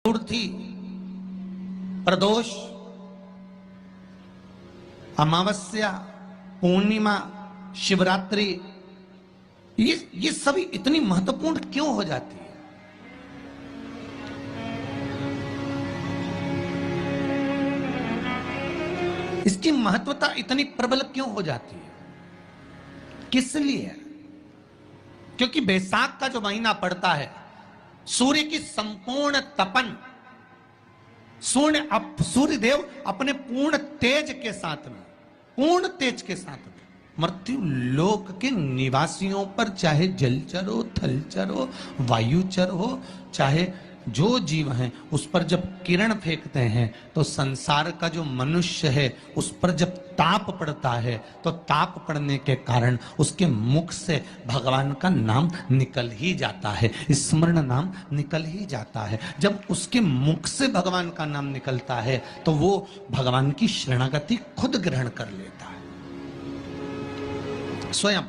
चतुर्थी, प्रदोष, अमावस्या, पूर्णिमा, शिवरात्रि, ये सभी इतनी महत्वपूर्ण क्यों हो जाती है? इसकी महत्वता इतनी प्रबल क्यों हो जाती है? किस लिए? क्योंकि बैसाख का जो महीना पड़ता है, सूर्य की संपूर्ण तपन, सूर्य देव अपने पूर्ण तेज के साथ में, पूर्ण तेज के साथ में मृत्यु लोक के निवासियों पर, चाहे जलचर हो, थलचर हो, वायुचर हो, चाहे जो जीव हैं, उस पर जब किरण फेंकते हैं तो संसार का जो मनुष्य है उस पर जब ताप पड़ता है तो ताप पड़ने के कारण उसके मुख से भगवान का नाम निकल ही जाता है, स्मरण नाम निकल ही जाता है। जब उसके मुख से भगवान का नाम निकलता है तो वो भगवान की शरणागति खुद ग्रहण कर लेता है स्वयं।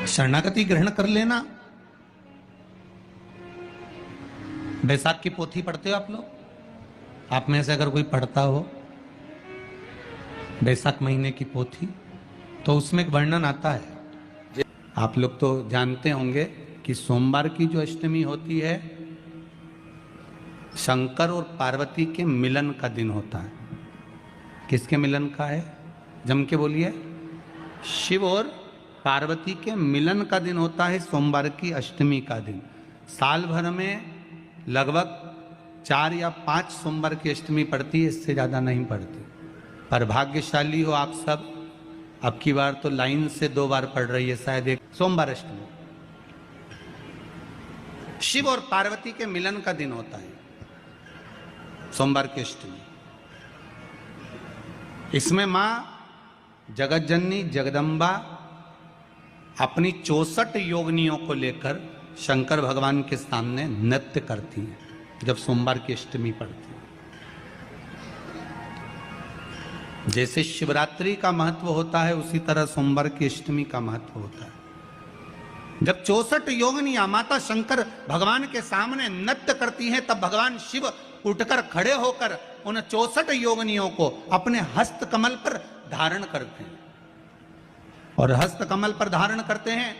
शरणागति ग्रहण कर लेना। बैसाख की पोथी पढ़ते हो आप लोग? आप में से अगर कोई पढ़ता हो बैसाख महीने की पोथी, तो उसमें एक वर्णन आता है। आप लोग तो जानते होंगे कि सोमवार की जो अष्टमी होती है, शंकर और पार्वती के मिलन का दिन होता है। किसके मिलन का है? जम के बोलिए। शिव और पार्वती के मिलन का दिन होता है सोमवार की अष्टमी का दिन। साल भर में लगभग 4 या 5 सोमवार की अष्टमी पड़ती है, इससे ज़्यादा नहीं पड़ती। पर भाग्यशाली हो आप सब, अब की बार तो लाइन से 2 बार पड़ रही है शायद एक सोमवार अष्टमी। शिव और पार्वती के मिलन का दिन होता है सोमवार की अष्टमी। इसमें मां जगत जननी जगदम्बा अपनी 64 योगिनियों को लेकर शंकर भगवान के सामने नृत्य करती हैं जब सोमवार की अष्टमी पड़ती है। जैसे शिवरात्रि का महत्व होता है उसी तरह सोमवार की अष्टमी का महत्व होता है। जब 64 योगिनियां माता शंकर भगवान के सामने नृत्य करती हैं तब भगवान शिव उठकर खड़े होकर उन 64 योगिनियों को अपने हस्त कमल पर धारण करते हैं, और हस्त कमल पर धारण करते हैं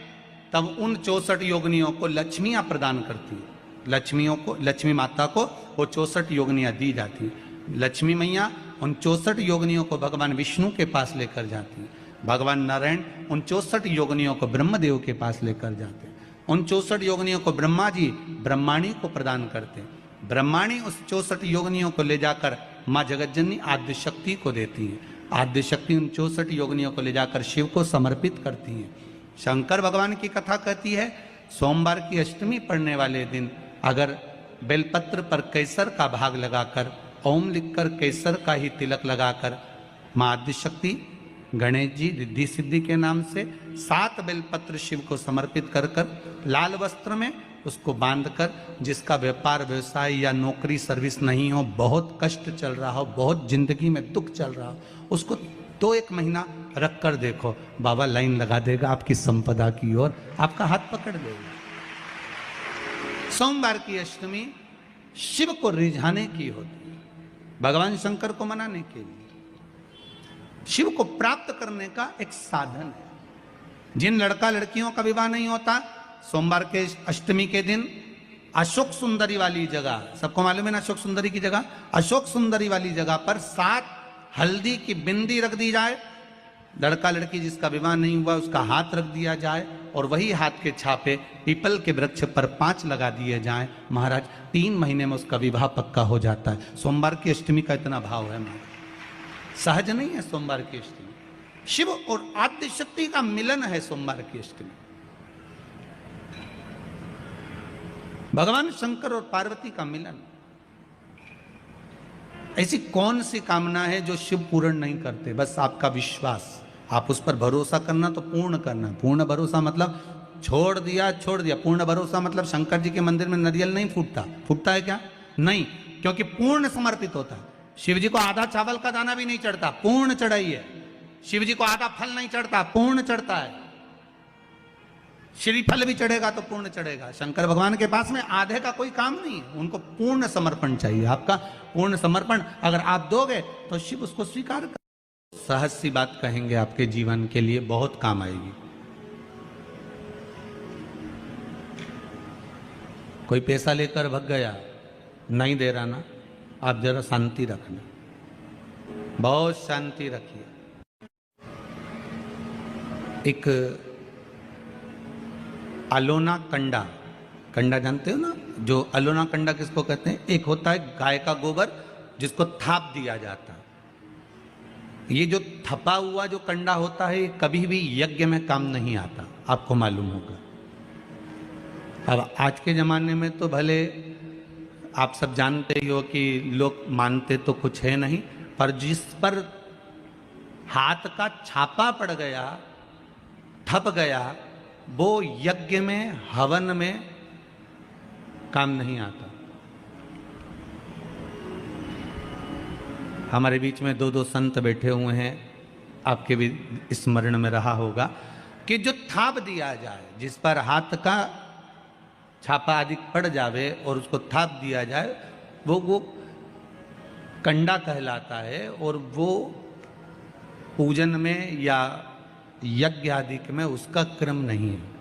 तब उन 64 योगिनियों को लक्ष्मियां प्रदान करती है। लक्ष्मियों को, लक्ष्मी माता को वो 64 योगिनियां दी जाती हैं। लक्ष्मी मैया उन 64 योगिनियों को भगवान विष्णु के पास लेकर जाती हैं। भगवान नारायण उन 64 योगिनियों को ब्रह्मदेव के पास लेकर जाते हैं। उन 64 योगिनियों को ब्रह्मा जी ब्रह्माणी को प्रदान करते हैं। ब्रह्माणी उस 64 योगिनियों को ले जाकर माँ जगतजननी आद्य शक्ति को देती है। आद्य शक्ति उन 64 योगिनियों को ले जाकर शिव को समर्पित करती हैं। शंकर भगवान की कथा कहती है सोमवार की अष्टमी पड़ने वाले दिन अगर बेलपत्र पर केसर का भाग लगाकर, ओम लिखकर केसर का ही तिलक लगाकर माँ आद्य शक्ति गणेश जी रिद्धि सिद्धि के नाम से 7 बेलपत्र शिव को समर्पित कर लाल वस्त्र में उसको बांधकर, जिसका व्यापार व्यवसाय या नौकरी सर्विस नहीं हो, बहुत कष्ट चल रहा हो, बहुत जिंदगी में दुख चल रहा हो, उसको 2-1 महीना रख कर देखो, बाबा लाइन लगा देगा आपकी संपदा की ओर, आपका हाथ पकड़ देगा। सोमवार की अष्टमी शिव को रिझाने की होती है, भगवान शंकर को मनाने के लिए, शिव को प्राप्त करने का एक साधन है। जिन लड़का लड़कियों का विवाह नहीं होता, सोमवार के अष्टमी के दिन अशोक सुंदरी वाली जगह, सबको मालूम है ना अशोक सुंदरी की जगह, अशोक सुंदरी वाली जगह पर 7 हल्दी की बिंदी रख दी जाए। लड़का लड़की जिसका विवाह नहीं हुआ उसका हाथ रख दिया जाए और वही हाथ के छापे पीपल के वृक्ष पर 5 लगा दिए जाएं। महाराज 3 महीने में उसका विवाह पक्का हो जाता है। सोमवार की अष्टमी का इतना भाव है महाराज, सहज नहीं है सोमवार की अष्टमी। शिव और आद्य शक्ति का मिलन है सोमवार की अष्टमी। भगवान शंकर और पार्वती का मिलन। ऐसी कौन सी कामना है जो शिव पूर्ण नहीं करते? बस आपका विश्वास, आप उस पर भरोसा करना तो पूर्ण करना। पूर्ण भरोसा मतलब छोड़ दिया छोड़ दिया। पूर्ण भरोसा मतलब शंकर जी के मंदिर में नारियल नहीं फूटता, फूटता है क्या? नहीं, क्योंकि पूर्ण समर्पित होता है। शिव जी को आधा चावल का दाना भी नहीं चढ़ता, पूर्ण चढ़ाई है। शिव जी को आधा फल नहीं चढ़ता, पूर्ण चढ़ता है। श्रीफल भी चढ़ेगा तो पूर्ण चढ़ेगा। शंकर भगवान के पास में आधे का कोई काम नहीं है, उनको पूर्ण समर्पण चाहिए। आपका पूर्ण समर्पण अगर आप दोगे तो शिव उसको स्वीकार कर। सहज सी बात कहेंगे, आपके जीवन के लिए बहुत काम आएगी। कोई पैसा लेकर भग गया, नहीं दे रहा ना, आप जरा शांति रखना, बहुत शांति रखिए। एक अलोना कंडा, कंडा जानते हो ना, जो अलोना कंडा किसको कहते हैं? एक होता है गाय का गोबर जिसको थाप दिया जाता है। ये जो थपा हुआ जो कंडा होता है, ये कभी भी यज्ञ में काम नहीं आता, आपको मालूम होगा। अब आज के ज़माने में तो भले आप सब जानते ही हो कि लोग मानते तो कुछ है नहीं, पर जिस पर हाथ का छापा पड़ गया, थप गया, वो यज्ञ में, हवन में काम नहीं आता। हमारे बीच में दो दो संत बैठे हुए हैं, आपके भी स्मरण में रहा होगा कि जो थाप दिया जाए, जिस पर हाथ का छापा आदि पड़ जावे और उसको थाप दिया जाए, वो कंडा कहलाता है। और वो पूजन में या यज्ञ आदि में उसका क्रम नहीं है।